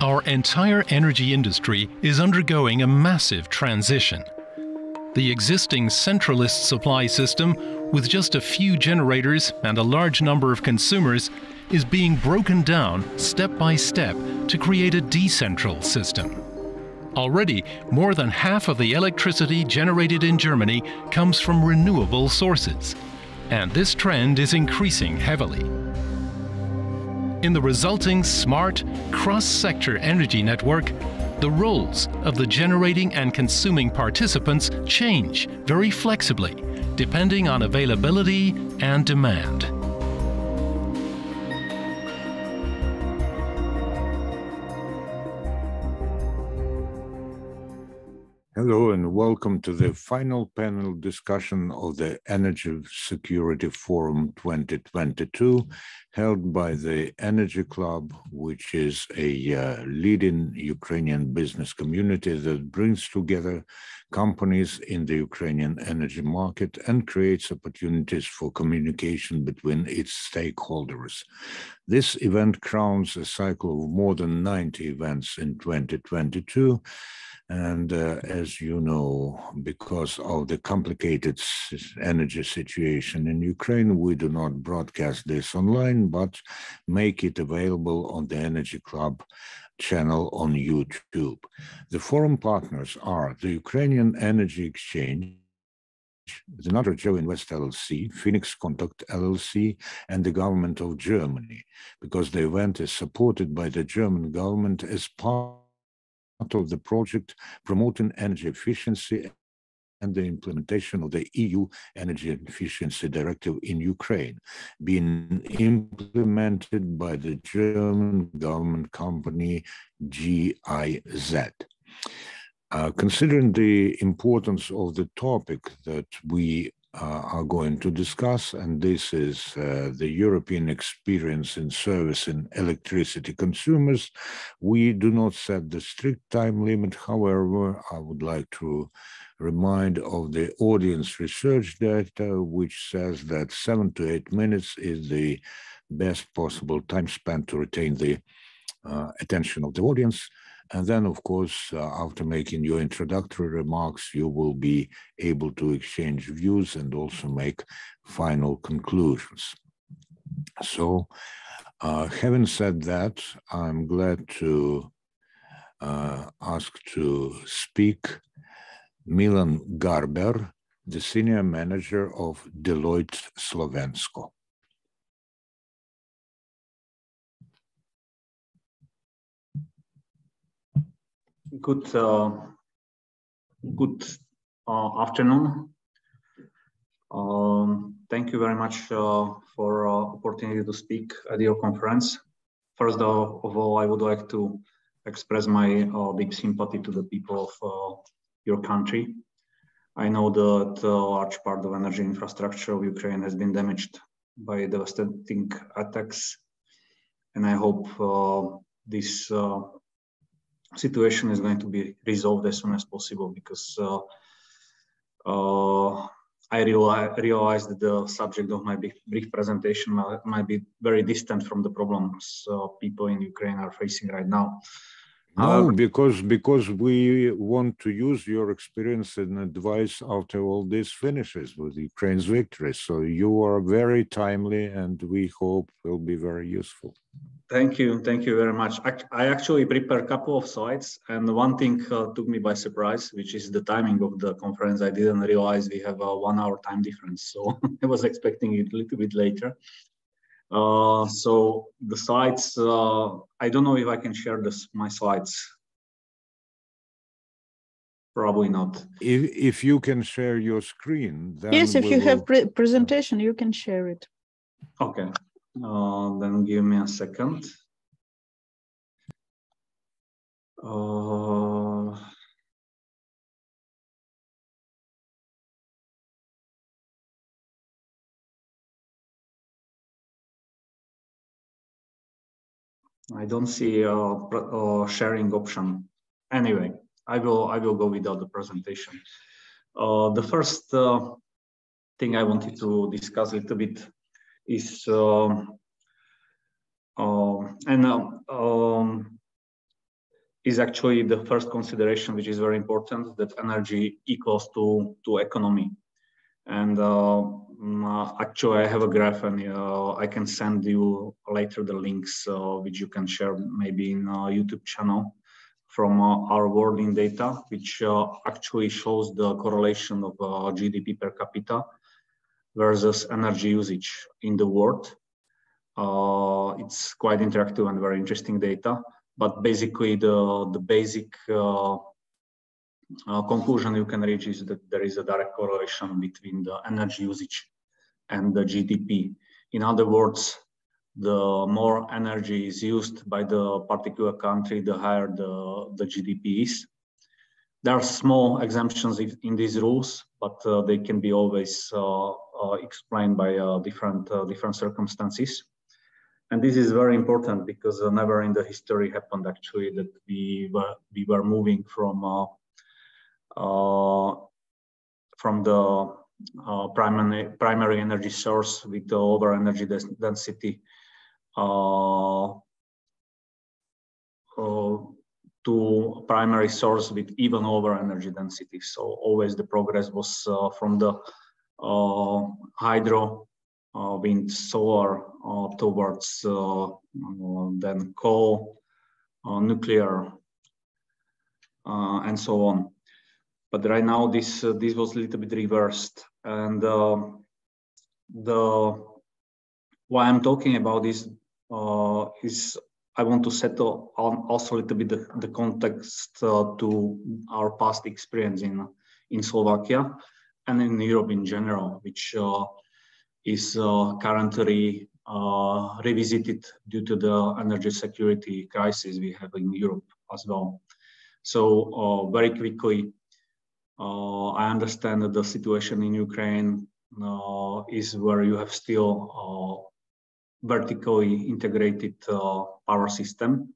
Our entire energy industry is undergoing a massive transition. The existing centralist supply system, with just a few generators and a large number of consumers, is being broken down step by step to create a decentral system. Already, more than half of the electricity generated in Germany comes from renewable sources, and this trend is increasing heavily. In the resulting smart, cross-sector energy network, the roles of the generating and consuming participants change very flexibly, depending on availability and demand. Hello and welcome to the final panel discussion of the Energy Security Forum 2022, held by the Energy Club, which is a leading Ukrainian business community that brings together companies in the Ukrainian energy market and creates opportunities for communication between its stakeholders. This event crowns a cycle of more than 90 events in 2022. And as you know, because of the complicated energy situation in Ukraine, we do not broadcast this online, but make it available on the Energy Club channel on YouTube. The forum partners are the Ukrainian Energy Exchange, the Joe Invest LLC, Phoenix Contact LLC, and the government of Germany, because the event is supported by the German government as part of the project promoting energy efficiency and the implementation of the EU Energy Efficiency Directive in Ukraine, being implemented by the German government company GIZ. Considering the importance of the topic that we are going to discuss, and this is the European experience in servicing electricity consumers, we do not set the strict time limit. However, I would like to remind of the audience research data, which says that 7 to 8 minutes is the best possible time spent to retain the attention of the audience. And then, of course, after making your introductory remarks, you will be able to exchange views and also make final conclusions. So, having said that, I'm glad to ask to speak Milan Garbiar, the Senior Manager of Deloitte Slovensko. Good afternoon. Thank you very much for opportunity to speak at your conference. First of all, I would like to express my big sympathy to the people of your country. I know that a large part of energy infrastructure of Ukraine has been damaged by devastating attacks, and I hope this situation is going to be resolved as soon as possible, because I realized that the subject of my brief presentation might be very distant from the problems people in Ukraine are facing right now. No, because we want to use your experience and advice after all this finishes with Ukraine's victory. So you are very timely, and we hope will be very useful. Thank you very much. I actually prepared a couple of slides, and one thing took me by surprise, which is the timing of the conference. I didn't realize we have a 1 hour time difference, so I was expecting it a little bit later. So the slides, I don't know if I can share my slides. Probably not. If you can share your screen, then yes, if you have presentation, you can share it. Okay. Then give me a second. I don't see a sharing option. Anyway, I will go without the presentation. The first thing I wanted to discuss a little bit is is actually the first consideration, which is very important, that energy equals to economy. And actually, I have a graph, and I can send you later the links, which you can share maybe in our YouTube channel from our world in data, which actually shows the correlation of GDP per capita versus energy usage in the world. It's quite interactive and very interesting data, but basically the basic conclusion you can reach is that there is a direct correlation between the energy usage and the GDP. In other words, the more energy is used by the particular country, the higher the GDP is. There are small exemptions in these rules, but they can be always explained by different circumstances. And this is very important because never in the history happened actually that we were moving from the primary energy source with the over energy density to primary source with even over energy density. So always the progress was from the hydro, wind, solar towards then coal, nuclear, and so on. But right now this was a little bit reversed, and why I'm talking about this is I want to settle on also a little bit the context to our past experience in Slovakia and in Europe in general, which is currently revisited due to the energy security crisis we have in Europe as well. So very quickly, I understand that the situation in Ukraine is where you have still vertically integrated power system,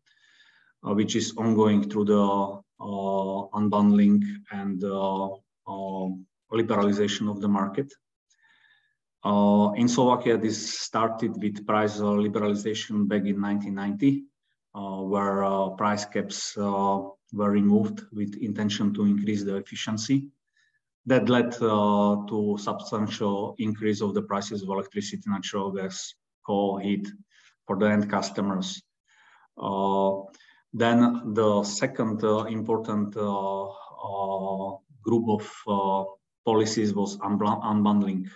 which is ongoing through the unbundling and liberalization of the market. In Slovakia, this started with price liberalization back in 1990, where price caps were removed with intention to increase the efficiency. That led to substantial increase of the prices of electricity, natural gas, coal, heat for the end customers. Then the second important group of policies was unbundling,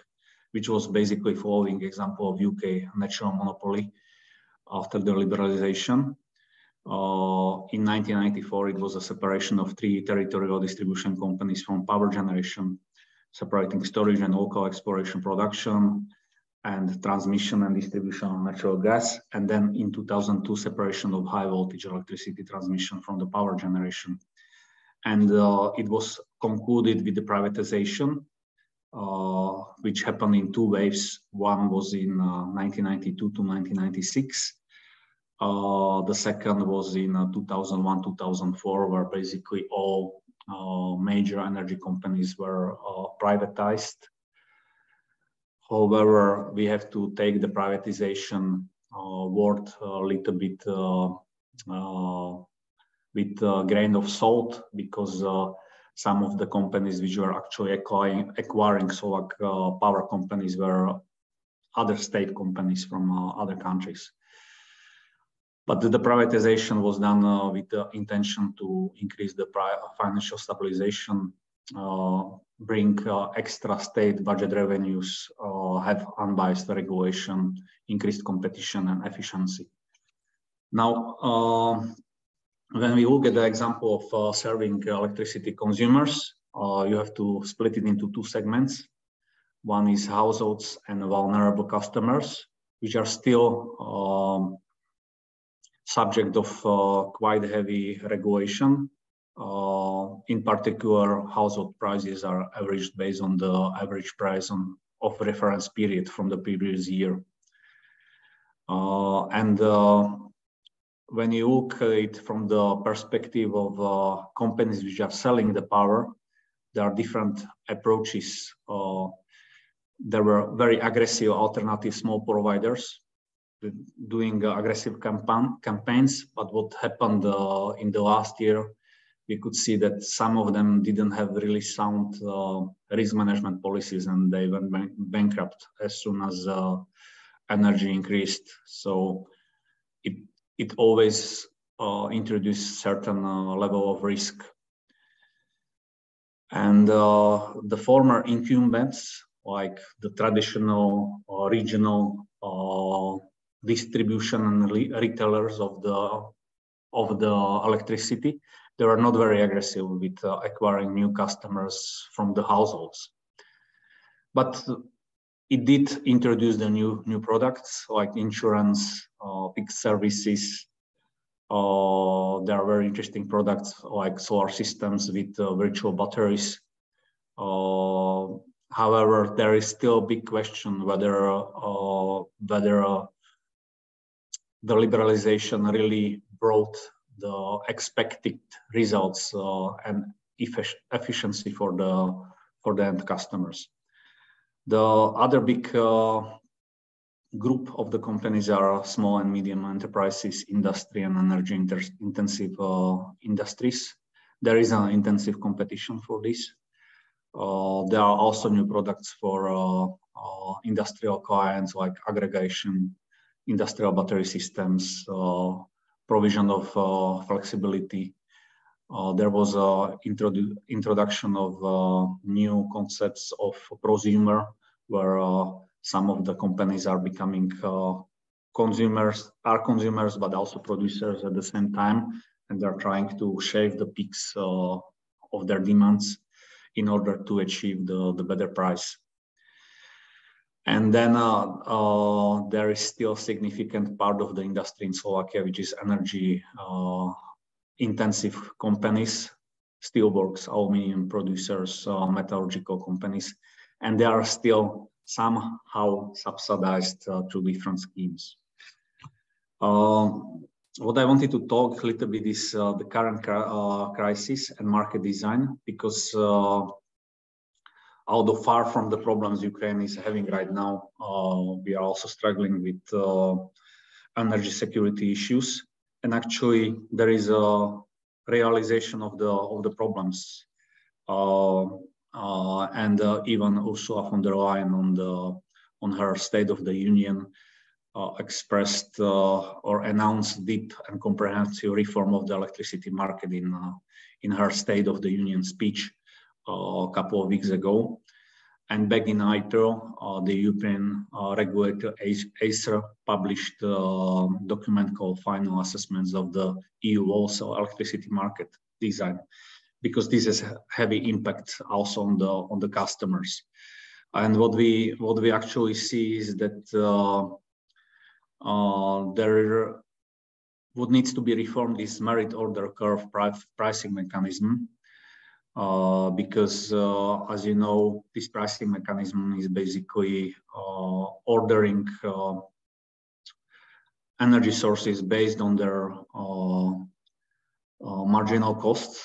which was basically following example of UK national monopoly after the liberalization. In 1994, it was a separation of 3 territorial distribution companies from power generation, separating storage and local exploration production, and transmission and distribution of natural gas. And then in 2002, separation of high voltage electricity transmission from the power generation. And it was concluded with the privatization, which happened in 2 waves. One was in 1992 to 1996. The second was in 2001, 2004, where basically all major energy companies were privatized. However, we have to take the privatization word a little bit with a grain of salt, because some of the companies which were actually acquiring Slovak power companies were other state companies from other countries. But the privatization was done with the intention to increase the financial stabilization, bring extra state budget revenues, have unbiased regulation, increased competition and efficiency. Now, when we look at the example of serving electricity consumers, you have to split it into 2 segments. One is households and vulnerable customers, which are still subject of quite heavy regulation. In particular, household prices are averaged based on the average price of reference period from the previous year. When you look at it from the perspective of companies which are selling the power, there are different approaches. There were very aggressive alternative small providers doing aggressive campaigns. But what happened in the last year, we could see that some of them didn't have really sound risk management policies, and they went bankrupt as soon as energy increased. So it always introduced certain level of risk. And the former incumbents, like the traditional regional distribution and retailers of the electricity, they were not very aggressive with acquiring new customers from the households. But it did introduce the new products like insurance, fixed services. There are very interesting products like solar systems with virtual batteries. However, there is still a big question whether the liberalization really brought the expected results and efficiency for the end customers. The other big group of the companies are small and medium enterprises, industry and energy intensive industries. There is an intensive competition for this. There are also new products for industrial clients like aggregation, industrial battery systems, provision of flexibility. There was an introduction of new concepts of prosumer, where some of the companies are becoming consumers, but also producers at the same time, and they're trying to shave the peaks of their demands in order to achieve the better price. And then there is still a significant part of the industry in Slovakia, which is energy intensive companies, steelworks, aluminum producers, metallurgical companies, and they are still somehow subsidized through different schemes. What I wanted to talk a little bit is the current crisis and market design, because although far from the problems Ukraine is having right now, we are also struggling with energy security issues. And actually, there is a realization of the problems. And even Ursula von der Leyen on her State of the Union expressed or announced deep and comprehensive reform of the electricity market in her State of the Union speech a couple of weeks ago. And back in April, the European regulator ACER published a document called Final Assessments of the EU Wholesale Electricity Market Design, because this has heavy impact also on the customers. And what we actually see is that what needs to be reformed is merit order curve pricing mechanism. Because as you know, this pricing mechanism is basically ordering energy sources based on their marginal costs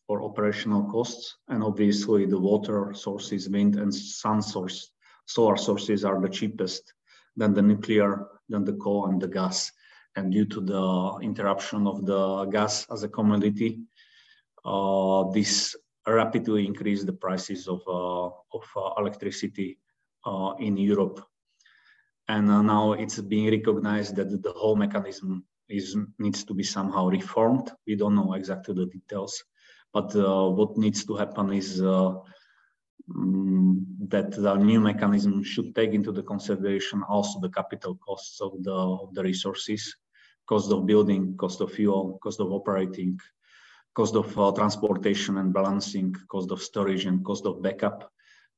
or operational costs. And obviously the water sources, wind and sun source, solar sources are the cheapest, then the nuclear, then the coal and the gas. And due to the interruption of the gas as a commodity, this rapidly increase the prices of electricity in Europe. And now it's being recognized that the whole mechanism needs to be somehow reformed. We don't know exactly the details, but what needs to happen is that the new mechanism should take into the consideration also the capital costs of the resources, cost of building, cost of fuel, cost of operating, cost of transportation and balancing, cost of storage and cost of backup.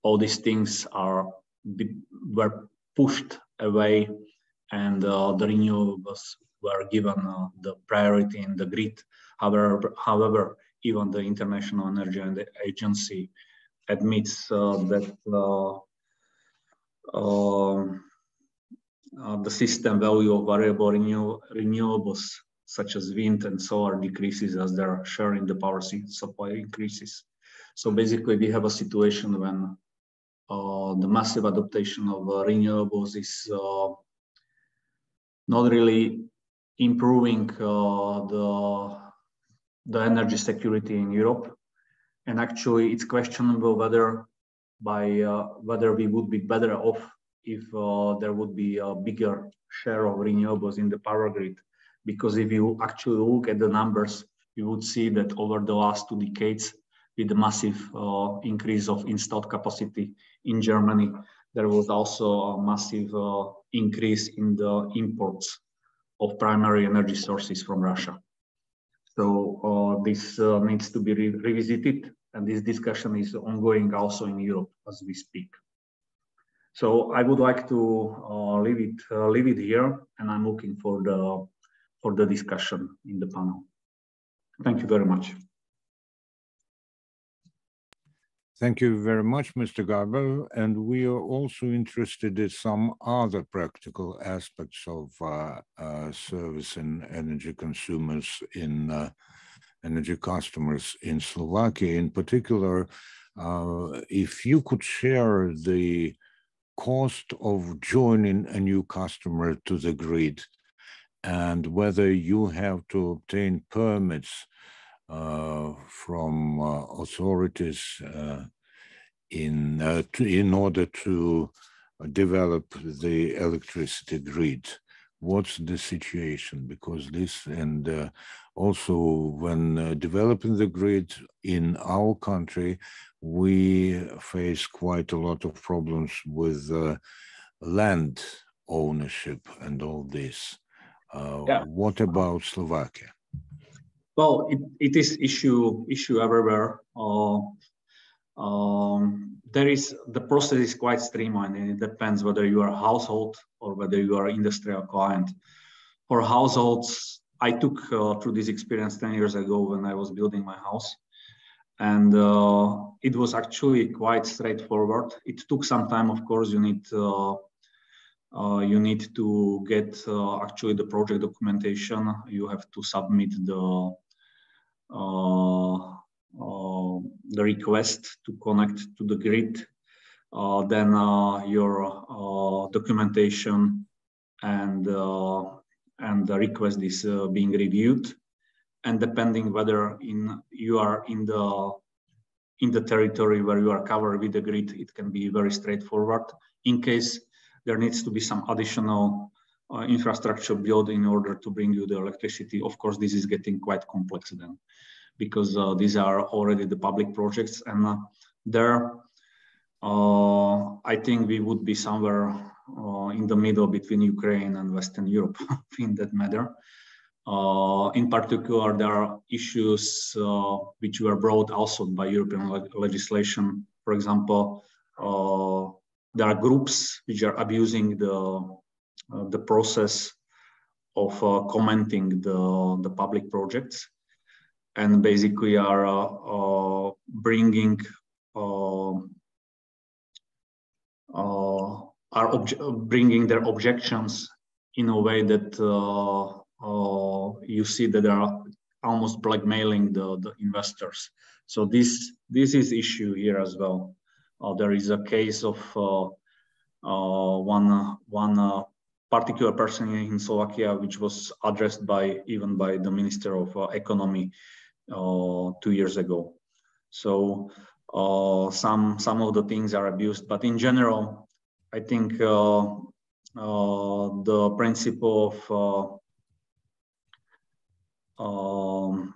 All these things were pushed away, and the renewables were given the priority in the grid. However, even the International Energy Agency admits that the system value of variable renewables such as wind and solar decreases as their share in the power supply increases. So basically we have a situation when the massive adaptation of renewables is not really improving the energy security in Europe. And actually, it's questionable whether we would be better off if there would be a bigger share of renewables in the power grid. Because if you actually look at the numbers, you would see that over the last 2 decades, with the massive increase of installed capacity in Germany, there was also a massive increase in the imports of primary energy sources from Russia. So this needs to be revisited, and this discussion is ongoing also in Europe as we speak. So I would like to leave it here, and I'm looking for the discussion in the panel. Thank you very much. Thank you very much, Mr. Garbiar. And we are also interested in some other practical aspects of service and energy consumers in energy customers in Slovakia. In particular, if you could share the cost of joining a new customer to the grid and whether you have to obtain permits from authorities in order to develop the electricity grid. What's the situation? Because this, and also when developing the grid in our country, we face quite a lot of problems with land ownership and all this. What about Slovakia? Well, it is issue everywhere. The process is quite streamlined, and it depends whether you are a household or whether you are an industrial client. For households, I took through this experience 10 years ago when I was building my house, and it was actually quite straightforward. It took some time, of course. You need to get actually the project documentation. You have to submit the request to connect to the grid, then your documentation and the request is being reviewed, and depending whether you are in the territory where you are covered with the grid, it can be very straightforward. In case there needs to be some additional infrastructure built in order to bring you the electricity, of course, this is getting quite complex then, because these are already the public projects, and there I think we would be somewhere in the middle between Ukraine and Western Europe in that matter. In particular, there are issues which were brought also by European legislation. For example, there are groups which are abusing the process of commenting the public projects, and basically are bringing their objections in a way that you see that they are almost blackmailing the investors. So this is issue here as well. There is a case of one particular person in Slovakia, which was addressed even by the Minister of Economy 2 years ago. So some of the things are abused, but in general, I think the principle of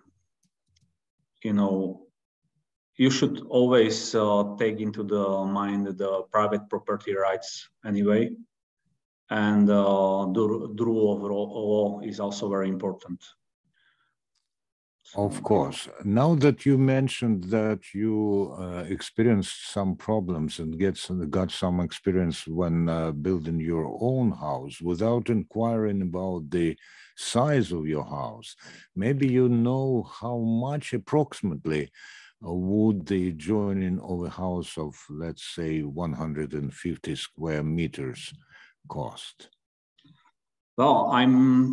you should always take into the mind the private property rights anyway, and the rule of law is also very important. Of course. Now that you mentioned that you experienced some problems and got some experience when building your own house without inquiring about the size of your house, maybe you know how much approximately would the joining of a house of, let's say, 150 square meters cost? Well,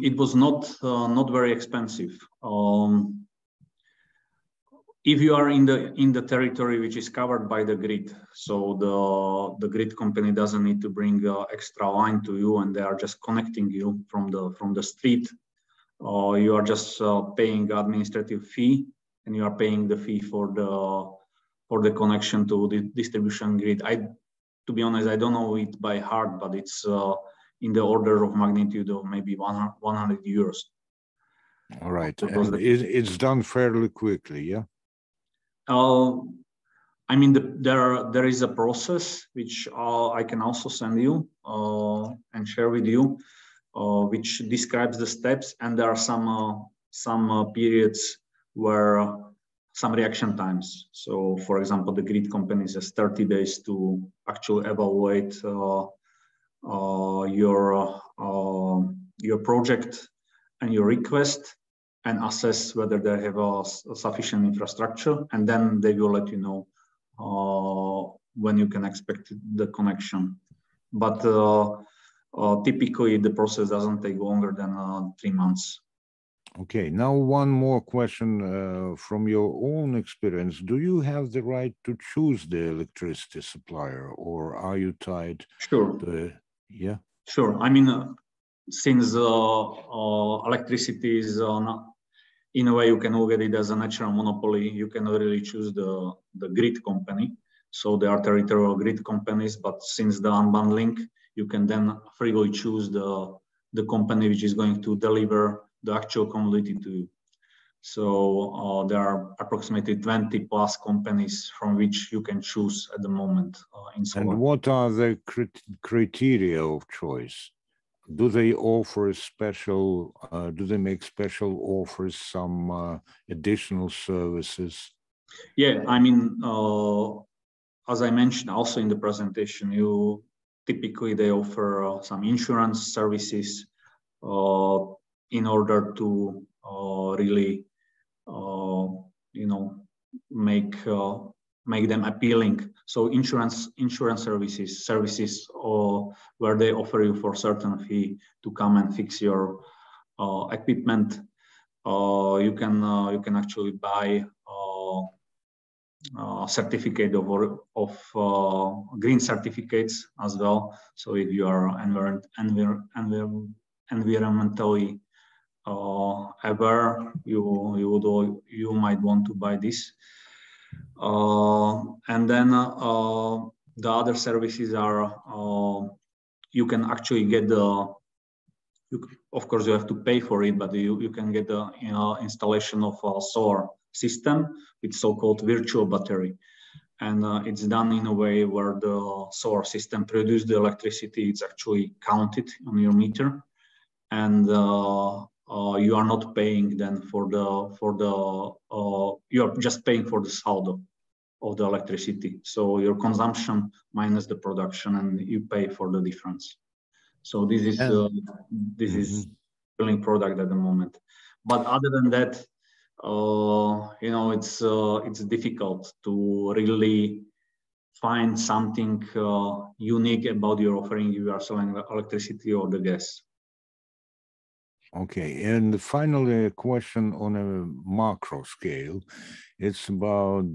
it was not very expensive. if you are in the territory which is covered by the grid, so the grid company doesn't need to bring extra line to you, and they are just connecting you from the street. You are just paying administrative fee, and you are paying the fee for the connection to the distribution grid. To be honest, I don't know it by heart, but it's in the order of magnitude of maybe 100 euros. All right, and it's done fairly quickly, yeah? I mean, there is a process which I can also send you and share with you, which describes the steps, and there are some periods where some reaction times. So, for example, the grid companies has 30 days to actually evaluate your project and your request, and assess whether they have a sufficient infrastructure, and then they will let you know when you can expect the connection. But typically, the process doesn't take longer than 3 months. Okay, now one more question from your own experience. Do you have the right to choose the electricity supplier, or are you tied? Sure. Yeah. Sure. I mean, since electricity is in a way, you can look at it as a natural monopoly. You can really choose the grid company. So there are territorial grid companies, but since the unbundling, you can then freely choose the company which is going to deliver the actual commodity to you. So there are approximately 20 plus companies from which you can choose at the moment in Slovakia. And what are the criteria of choice? Do they offer special, do they make special offers, some additional services? Yeah, I mean, as I mentioned also in the presentation, typically they offer some insurance services in order to really, make them appealing. So insurance services where they offer you for certain fee to come and fix your equipment. You can actually buy certificate of green certificates as well. So if you are environmentally aware, you might want to buy this. And then the other services are you can actually get of course you have to pay for it, but you can get the installation of a solar system with so-called virtual battery, and it's done in a way where the solar system produces the electricity. It's actually counted on your meter, and you are not paying then you are just paying for the saldo of the electricity. So your consumption minus the production, and you pay for the difference. So this is billing product at the moment. But other than that, it's difficult to really find something unique about your offering. You are selling electricity or the gas. Okay, and finally, a question on a macro scale. It's about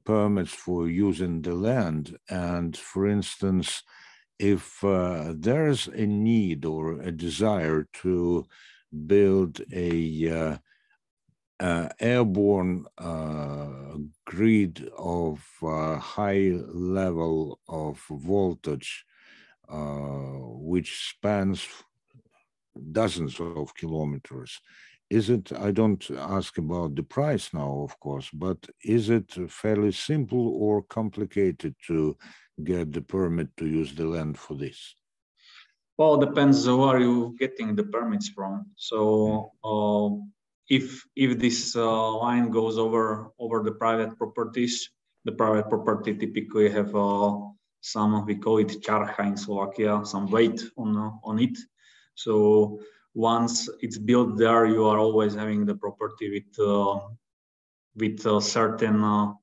permits for using the land. And for instance, if there's a need or a desire to build a airborne grid of high level of voltage, which spans dozens of kilometers. Is it, I don't ask about the price now, of course, but is it fairly simple or complicated to get the permit to use the land for this? Well, it depends who are you getting the permits from. So if this line goes over the private properties, the private property typically have some, we call it čarcha in Slovakia, some weight on it. So once it's built there, you are always having the property with certain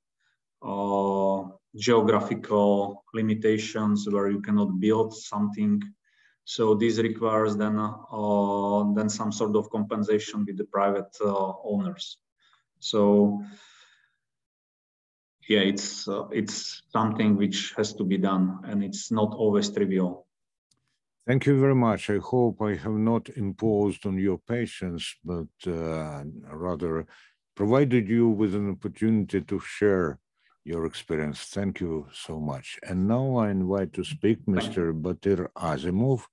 geographical limitations where you cannot build something. So this requires then some sort of compensation with the private owners. So yeah, it's something which has to be done, and it's not always trivial. Thank you very much. I hope I have not imposed on your patience, but rather provided you with an opportunity to share your experience. Thank you so much. And now I invite to speak Mr. Batyr Azimov,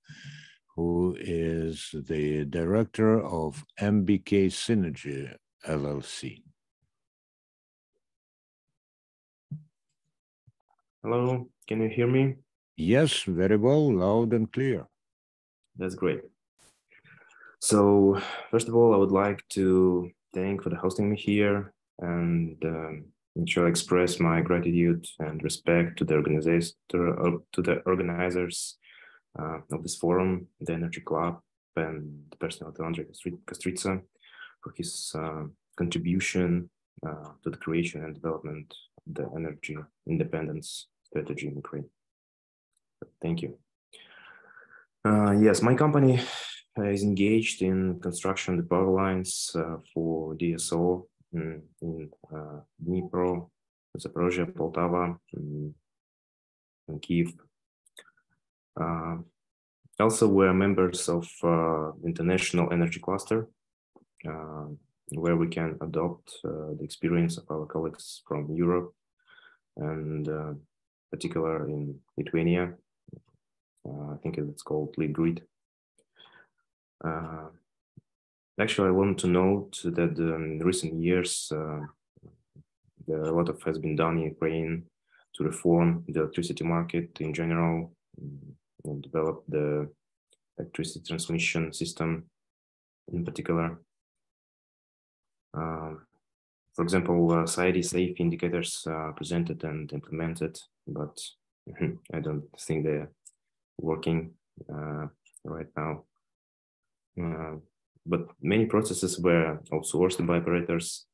who is the director of MBK Synergy LLC. Hello, can you hear me? Yes, very well, loud and clear. That's great. So, first of all, I would like to thank for the hosting me here and shall express my gratitude and respect to the organizers of this forum, the Energy Club, and the personnel to Andriy Kulykov for his contribution to the creation and development of the energy independence strategy in Ukraine. Thank you. Yes, my company is engaged in construction of the power lines for DSO in Dnipro, Zaporozhye, Poltava, and Kyiv. Also, we're members of International Energy Cluster, where we can adopt the experience of our colleagues from Europe, and particular in Lithuania. I think it's called Lead Grid. Actually, I want to note that in recent years, a lot has been done in Ukraine to reform the electricity market in general and develop the electricity transmission system in particular. For example, society safe indicators are presented and implemented, but I don't think they're working right now. But many processes were outsourced by operators,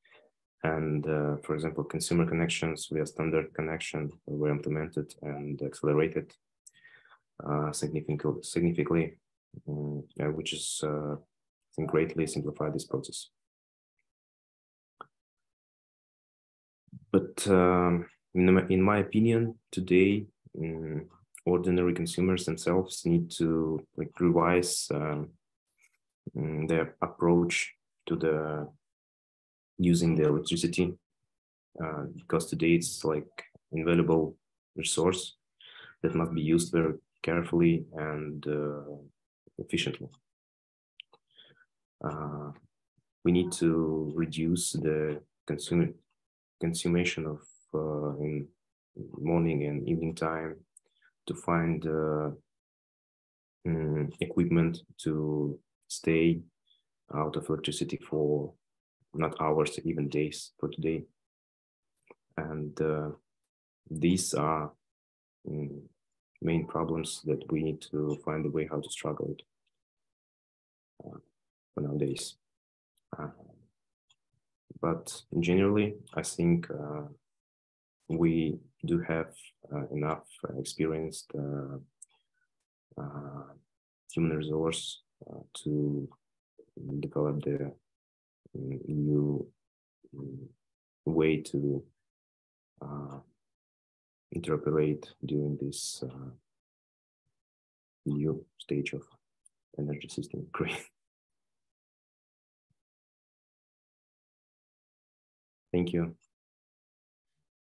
and for example, consumer connections via standard connection were implemented and accelerated significantly, which is I think greatly simplified this process. But in my opinion, today, ordinary consumers themselves need to revise their approach to the using the electricity, because today it's like invaluable resource that must be used very carefully and efficiently. We need to reduce the consumption of in morning and evening time, to find equipment to stay out of electricity for not hours, even days for today. And these are main problems that we need to find a way how to struggle with for nowadays. But generally, I think we do have enough experienced human resource to develop the new way to interoperate during this new stage of energy system creation. Thank you.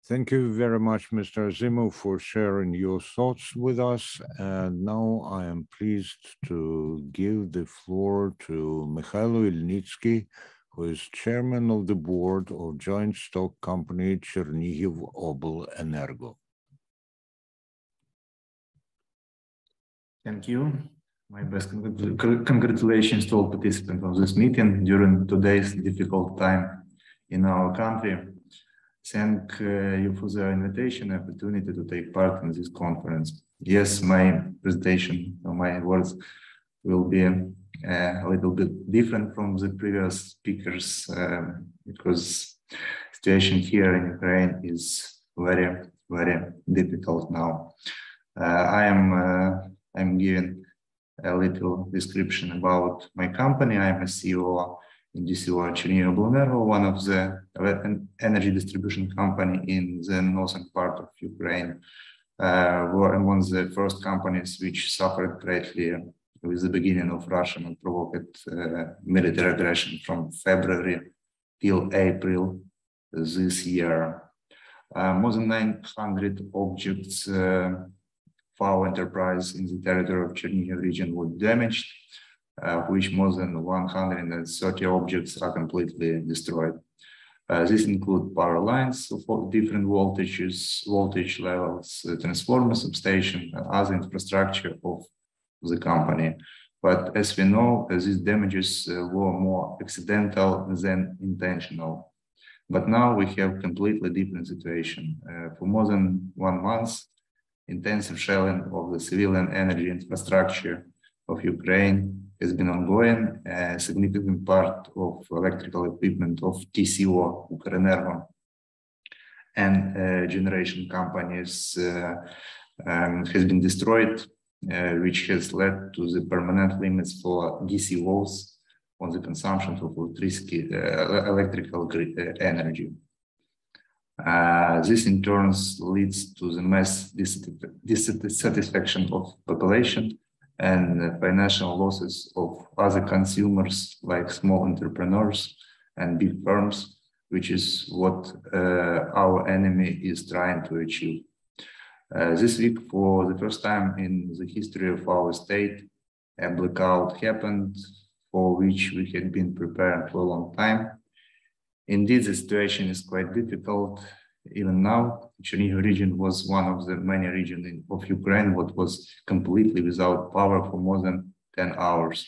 Thank you very much, Mr. Azimov, for sharing your thoughts with us. And now I am pleased to give the floor to Mykhailo Ilnytskyi, who is chairman of the board of joint stock company Chernihivoblenergo. Thank you. My best congratulations to all participants of this meeting during today's difficult time in our country. Thank you for the invitation and opportunity to take part in this conference. Yes, my presentation, my words will be a little bit different from the previous speakers because situation here in Ukraine is very, very difficult now. I'm giving a little description about my company. I'm a CEO DCO Chernihivoblenergo, one of the energy distribution company in the northern part of Ukraine, were among the first companies which suffered greatly with the beginning of Russian unprovoked military aggression from February till April this year. More than 900 objects for our enterprise in the territory of Chernihiv region were damaged, which more than 130 objects are completely destroyed. This includes power lines of different voltage levels, transformer substation, and other infrastructure of the company. But as we know, these damages were more accidental than intentional. But now we have completely different situation. For more than 1 month, intensive shelling of the civilian energy infrastructure of Ukraine has been ongoing. A significant part of electrical equipment of TCO, Ukrenergo, and generation companies has been destroyed, which has led to the permanent limits for DCOs on the consumption of electrical energy. This in turn leads to the mass dissatisfaction of population and financial losses of other consumers like small entrepreneurs and big firms, which is what our enemy is trying to achieve. This week, for the first time in the history of our state, a blackout happened for which we had been preparing for a long time. Indeed, the situation is quite difficult. Even now, Chernihiv region was one of the many regions of Ukraine that was completely without power for more than 10 hours.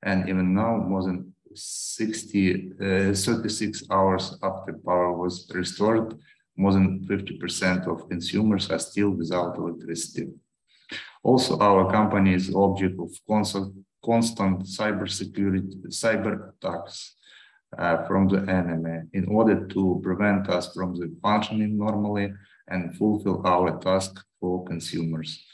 And even now, more than 36 hours after power was restored, more than 50% of consumers are still without electricity. Also, our company is object of constant cyber attacks from the enemy in order to prevent us from functioning normally and fulfill our task for consumers.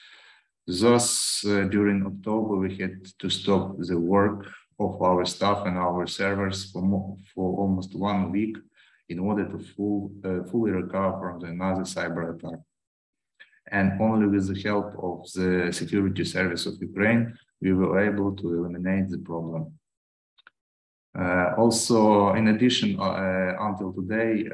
Thus, during October, we had to stop the work of our staff and our servers for almost 1 week in order to fully recover from another cyber attack. And only with the help of the security service of Ukraine, we were able to eliminate the problem. Also, in addition, until today,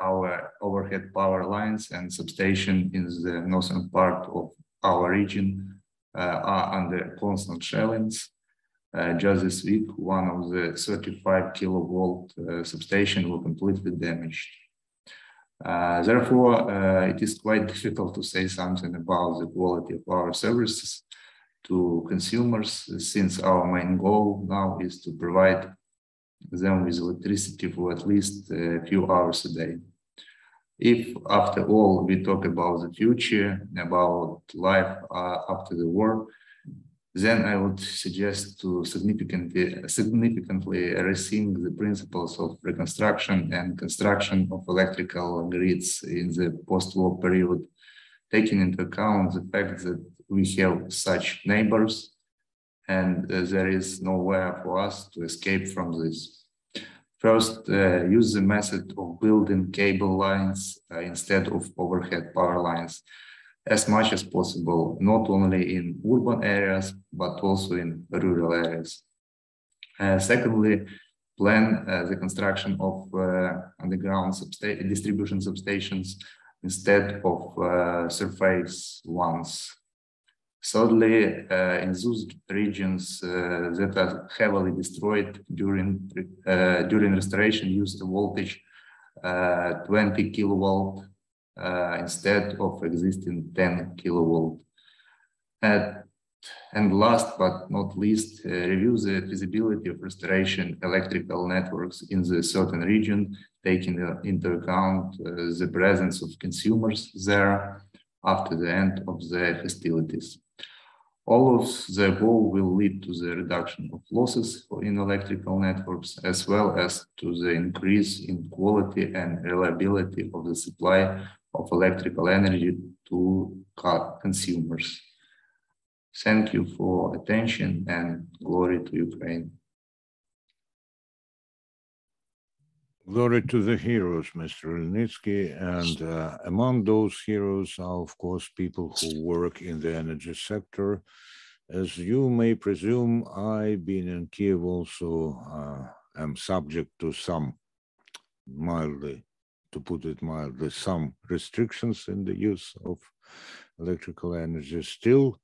our overhead power lines and substation in the northern part of our region are under constant shellings. Just this week, one of the 35 kilovolt substation was completely damaged. Therefore, it is quite difficult to say something about the quality of our services to consumers, since our main goal now is to provide them with electricity for at least a few hours a day. If, after all, we talk about the future, about life after the war, then I would suggest to significantly rethink the principles of reconstruction and construction of electrical grids in the post-war period, taking into account the fact that we have such neighbors and there is nowhere for us to escape from this. First, use the method of building cable lines instead of overhead power lines as much as possible, not only in urban areas, but also in rural areas. Secondly, plan the construction of underground distribution substations instead of surface ones. Thirdly, in those regions that are heavily destroyed during restoration, use the voltage 20 kilovolt instead of existing 10 kilovolt. And last but not least, review the feasibility of restoration electrical networks in the certain region, taking into account the presence of consumers there after the end of the hostilities. All of the above will lead to the reduction of losses in electrical networks, as well as to the increase in quality and reliability of the supply of electrical energy to consumers. Thank you for attention, and glory to Ukraine. Glory to the heroes, Mr. Ilnytskyi, and among those heroes are, of course, people who work in the energy sector. As you may presume, I, being in Kiev, also am subject to some, mildly, to put it mildly, some restrictions in the use of electrical energy. Still,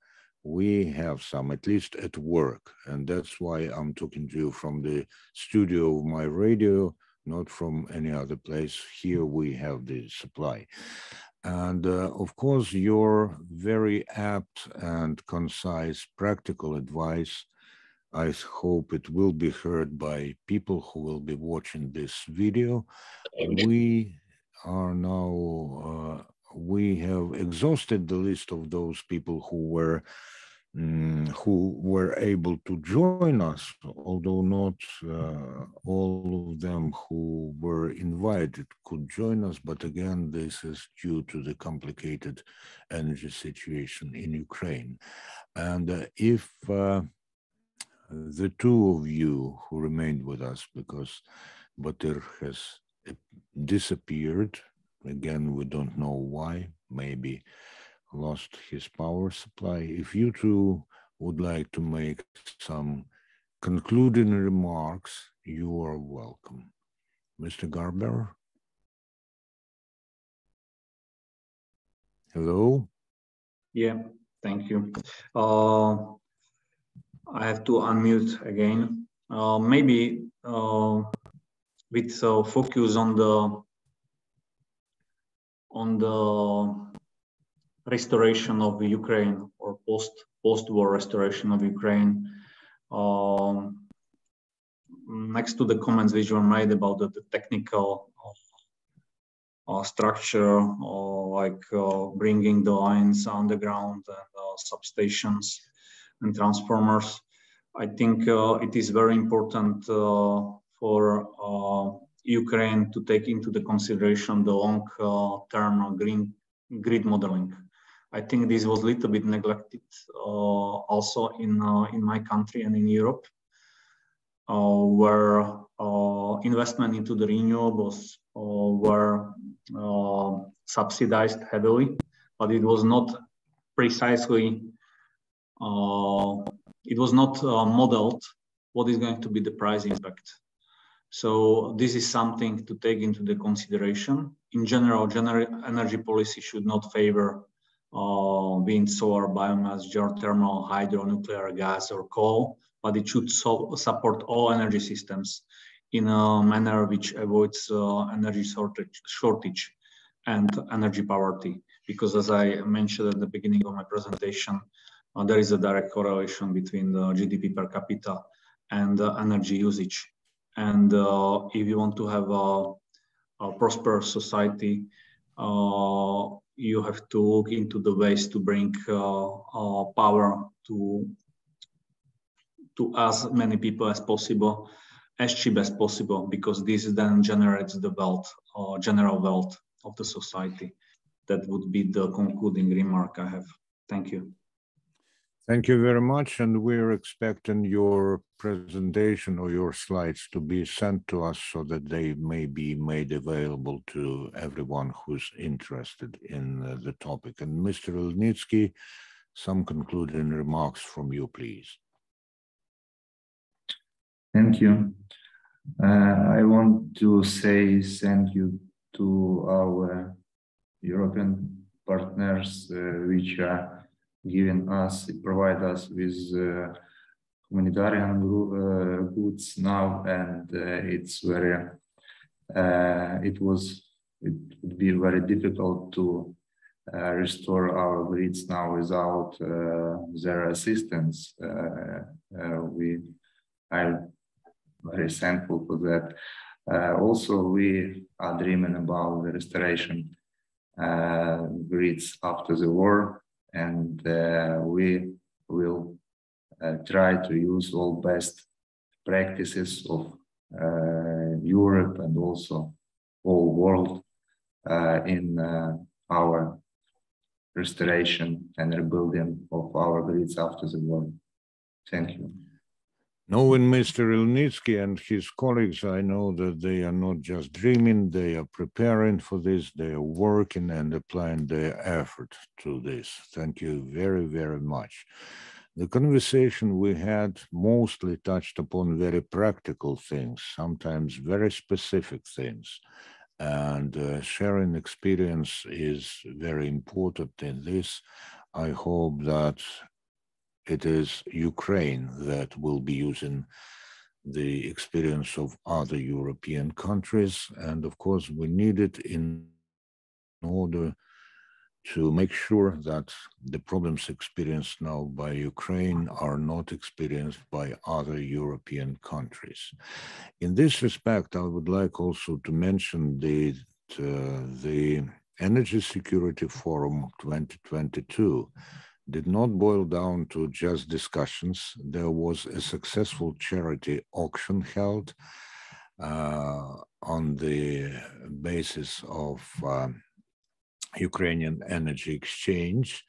we have some, at least at work, and that's why I'm talking to you from the studio of my radio, not from any other place. Here we have the supply. And of course, your very apt and concise practical advice, I hope it will be heard by people who will be watching this video. We are now, we have exhausted the list of those people who were able to join us, although not all of them who were invited could join us. But again, this is due to the complicated energy situation in Ukraine. And if the two of you who remained with us, because Batyr has disappeared, again, we don't know why, maybe lost his power supply. If you two would like to make some concluding remarks, you are welcome. Mr. Garbiar? Hello? Yeah, thank you. I have to unmute again. Maybe with focus on the restoration of Ukraine, or post-war restoration of Ukraine. Next to the comments which were made about the technical structure, like bringing the lines underground and substations and transformers, I think it is very important for Ukraine to take into the consideration the long-term green grid modeling. I think this was a little bit neglected also in my country and in Europe, where investment into the renewables were subsidized heavily, but it was not precisely, it was not modeled what is going to be the price impact. So this is something to take into the consideration. In general, energy policy should not favor wind, solar, biomass, geothermal, hydro, nuclear, gas, or coal, but it should support all energy systems in a manner which avoids energy shortage and energy poverty. Because as I mentioned at the beginning of my presentation, there is a direct correlation between the GDP per capita and energy usage. And if you want to have a prosperous society, you have to look into the ways to bring power to as many people as possible, as cheap as possible, because this then generates the wealth, general wealth of the society. That would be the concluding remark I have. Thank you. Thank you very much, and we're expecting your presentation or your slides to be sent to us so that they may be made available to everyone who's interested in the topic. And Mr. Ilnytskyi, some concluding remarks from you, please. Thank you. I want to say thank you to our European partners, which are provide us with humanitarian goods now, and it would be very difficult to restore our grids now without their assistance. We are very thankful for that. Also, we are dreaming about the restoration grids after the war, and we will try to use all best practices of Europe and also whole world in our restoration and rebuilding of our grids after the war. Thank you. Knowing Mr. Ilnytskyi and his colleagues, I know that they are not just dreaming, they are preparing for this, they are working and applying their effort to this. Thank you very, very much. The conversation we had mostly touched upon very practical things, sometimes very specific things. And sharing experience is very important in this. I hope that it is Ukraine that will be using the experience of other European countries. And of course, we need it in order to make sure that the problems experienced now by Ukraine are not experienced by other European countries. In this respect, I would like also to mention the Energy Security Forum 2022 did not boil down to just discussions. There was a successful charity auction held on the basis of Ukrainian Energy Exchange.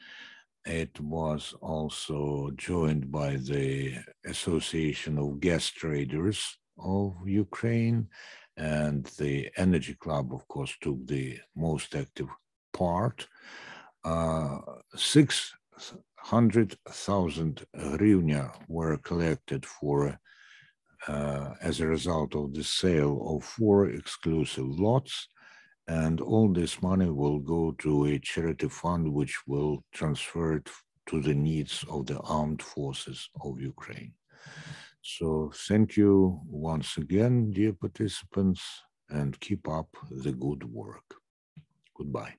It was also joined by the Association of Gas Traders of Ukraine, and the Energy Club, of course, took the most active part. 600,000 hryvnia were collected for as a result of the sale of 4 exclusive lots, and all this money will go to a charity fund which will transfer it to the needs of the armed forces of Ukraine. So thank you once again, dear participants, and keep up the good work. Goodbye.